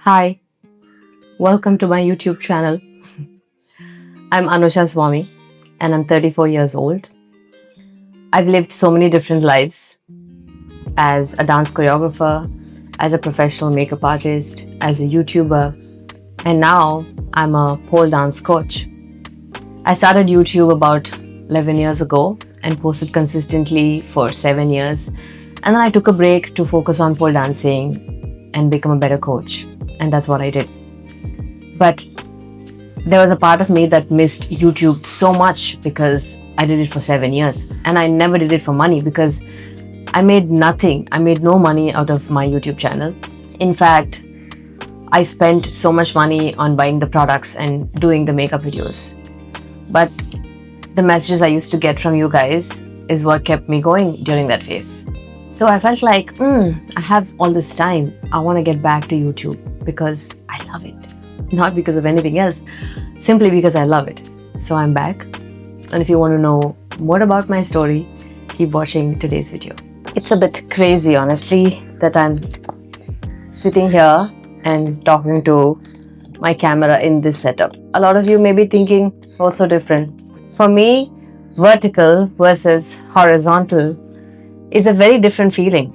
Hi, welcome to my YouTube channel. I'm Anusha Swami and I'm 34 years old. I've lived so many different lives as a dance choreographer, as a professional makeup artist, as a YouTuber, and now I'm a pole dance coach. I started YouTube about 11 years ago and posted consistently for 7 years. And then I took a break to focus on pole dancing and become a better coach. And that's what I did. But there was a part of me that missed YouTube so much because I did it for 7 years. And I never did it for money because I made nothing. I made no money out of my YouTube channel. In fact, I spent so much money on buying the products and doing the makeup videos. But the messages I used to get from you guys is what kept me going during that phase. So I felt like, I have all this time. I want to get back to YouTube because I love it. Not because of anything else, simply because I love it. So I'm back. And if you want to know more about my story, keep watching today's video. It's a bit crazy, honestly, that I'm sitting here and talking to my camera in this setup. A lot of you may be thinking, what's so different? For me, vertical versus horizontal is a very different feeling.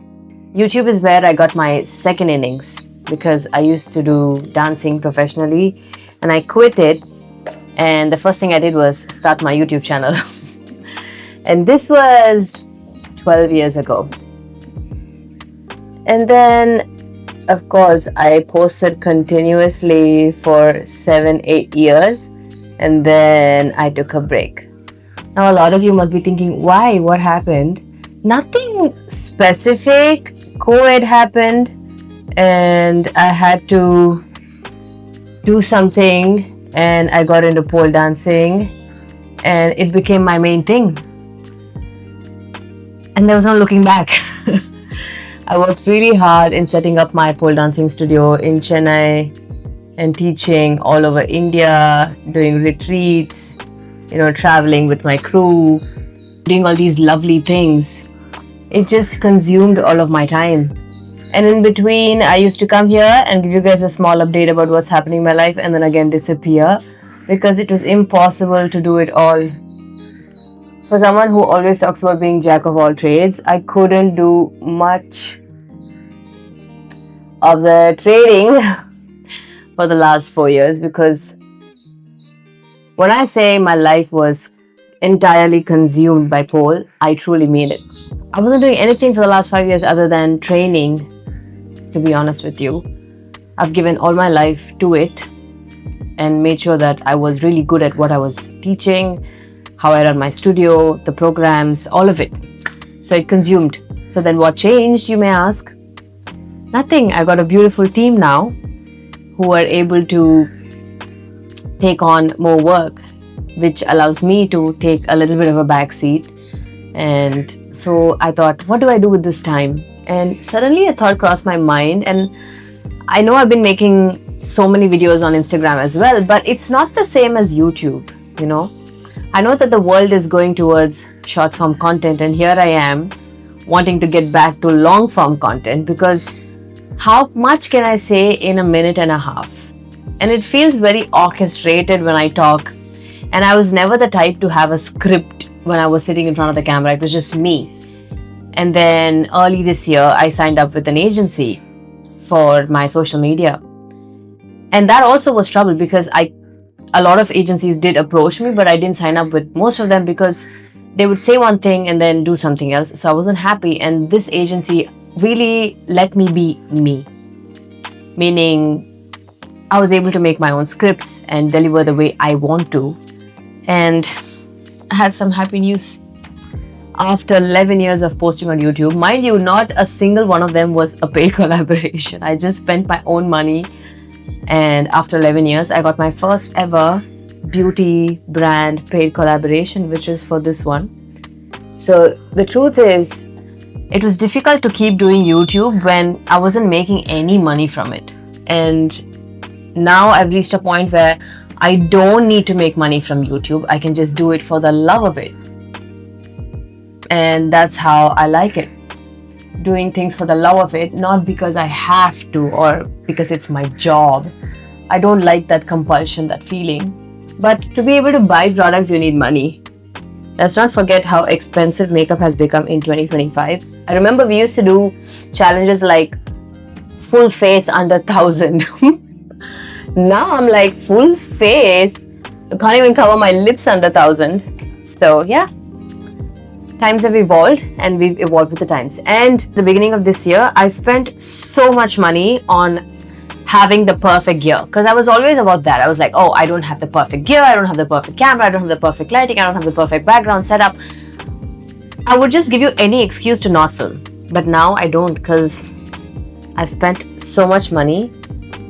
YouTube is where I got my second innings because I used to do dancing professionally and I quit it, and the first thing I did was start my YouTube channel. And this was 12 years ago. And then, of course, I posted continuously for 7-8 years and then I took a break. Now a lot of you must be thinking, why? What happened? Nothing specific. COVID happened and I had to do something and I got into pole dancing and it became my main thing. And there was no looking back. I worked really hard in setting up my pole dancing studio in Chennai and teaching all over India, doing retreats, traveling with my crew, doing all these lovely things. It just consumed all of my time. And in between, I used to come here and give you guys a small update about what's happening in my life and then again disappear because it was impossible to do it all. For someone who always talks about being jack of all trades, I couldn't do much of the trading for the last 4 years because when I say my life was entirely consumed by pole, I truly mean it. I wasn't doing anything for the last 5 years other than training, to be honest with you. I've given all my life to it and made sure that I was really good at what I was teaching, how I run my studio, the programs, all of it. So it consumed. So then what changed, you may ask? Nothing. I got a beautiful team now who are able to take on more work, which allows me to take a little bit of a back seat. And so I thought, what do I do with this time? And suddenly a thought crossed my mind, and I know I've been making so many videos on Instagram as well, but it's not the same as YouTube, I know that the world is going towards short form content, and here I am wanting to get back to long form content because how much can I say in a minute and a half? And it feels very orchestrated when I talk, and I was never the type to have a script when I was sitting in front of the camera. It was just me. And then early this year, I signed up with an agency for my social media. And that also was trouble because a lot of agencies did approach me, but I didn't sign up with most of them because they would say one thing and then do something else. So I wasn't happy. And this agency really let me be me. Meaning I was able to make my own scripts and deliver the way I want to. And I have some happy news. After 11 years of posting on YouTube, mind you, not a single one of them was a paid collaboration. I just spent my own money. And after 11 years, I got my first ever beauty brand paid collaboration, which is for this one. So the truth is, it was difficult to keep doing YouTube when I wasn't making any money from it. And now I've reached a point where I don't need to make money from YouTube. I can just do it for the love of it. And that's how I like it. doing things for the love of it, not because I have to or because it's my job. I don't like that compulsion, that feeling. But to be able to buy products, you need money. Let's not forget how expensive makeup has become in 2025. I remember we used to do challenges like full face under 1,000. Now I'm like, full face? I can't even cover my lips under 1,000. So yeah, times have evolved and we've evolved with the times. And the beginning of this year, I spent so much money on having the perfect gear, because I was always about that. I was like, oh, I don't have the perfect gear, I don't have the perfect camera, I don't have the perfect lighting, I don't have the perfect background setup. I would just give you any excuse to not film. But now I don't, because I've spent so much money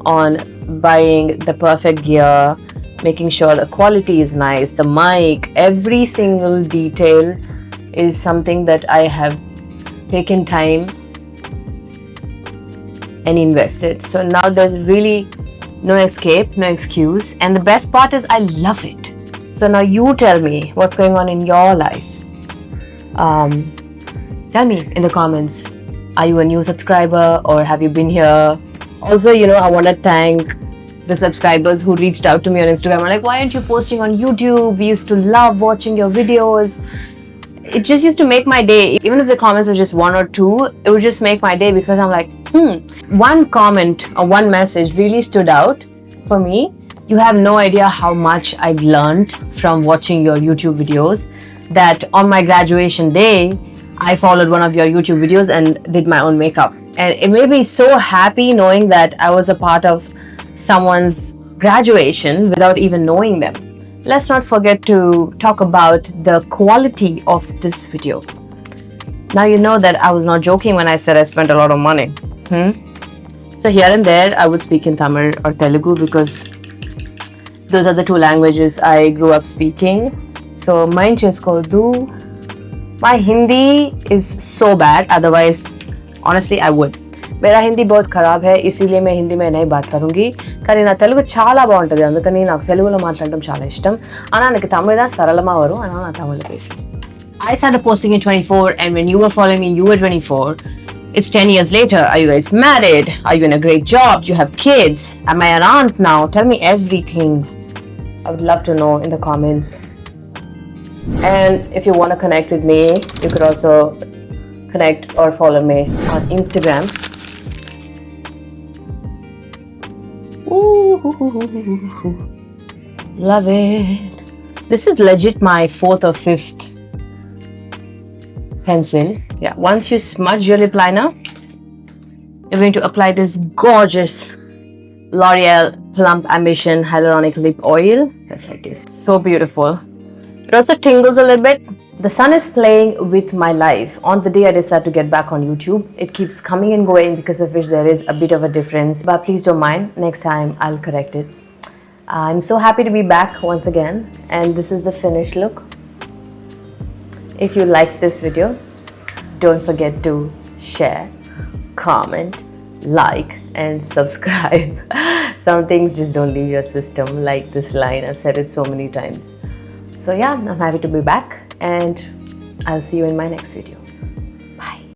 on buying the perfect gear, making sure the quality is nice, the mic, every single detail is something that I have taken time and invested. So now there's really no escape, no excuse. And the best part is I love it. So now you tell me what's going on in your life. Tell me in the comments. Are you a new subscriber or have you been here? Also, I want to thank the subscribers who reached out to me on Instagram. I'm like, why aren't you posting on YouTube? We used to love watching your videos. It just used to make my day. Even if the comments were just one or two, it would just make my day, because I'm like, one comment or one message really stood out for me. You have no idea how much I've learned from watching your YouTube videos. That on my graduation day, I followed one of your YouTube videos and did my own makeup. And it made me so happy knowing that I was a part of someone's graduation without even knowing them. Let's not forget to talk about the quality of this video. Now you know that I was not joking when I said I spent a lot of money. So here and there I would speak in Tamil or Telugu, because those are the two languages I grew up speaking. So mind cheskodu. My Hindi is so bad, otherwise honestly I would. मेरा हिंदी बहुत खराब है, इसीलिए मैं हिंदी में नहीं बात करूँगी. కానీ నా తెలుగు చాలా బాగుంటుంది, అందుకని నాకు తెలుగులో మాట్లాడడం చాలా ఇష్టం. అన్నా నాకు తమిళ దా సరళమా వரும், అన్నా నా తమిళ పేసి. I started posting in 24, and when you were following me, you were 24. It's 10 years later. Are you guys married? Are you in a great job? Do you have kids? Am I an aunt now? Tell me everything. I would love to know in the comments. And if you want to connect with me, you could also connect or follow me on Instagram. Ooh, love it. This is legit my 4th or 5th pencil. Yeah, once you smudge your lip liner, you're going to apply this gorgeous L'Oreal Plump Ambition Hyaluronic Lip Oil. Just like this. So beautiful. It also tingles a little bit. The sun is playing with my life. On the day I decided to get back on YouTube, it keeps coming and going, because of which there is a bit of a difference. But please don't mind. Next time I'll correct it. I'm so happy to be back once again. And this is the finished look. If you liked this video, don't forget to share, comment, like, and subscribe. Some things just don't leave your system, like this line. I've said it so many times. So yeah, I'm happy to be back, and I'll see you in my next video.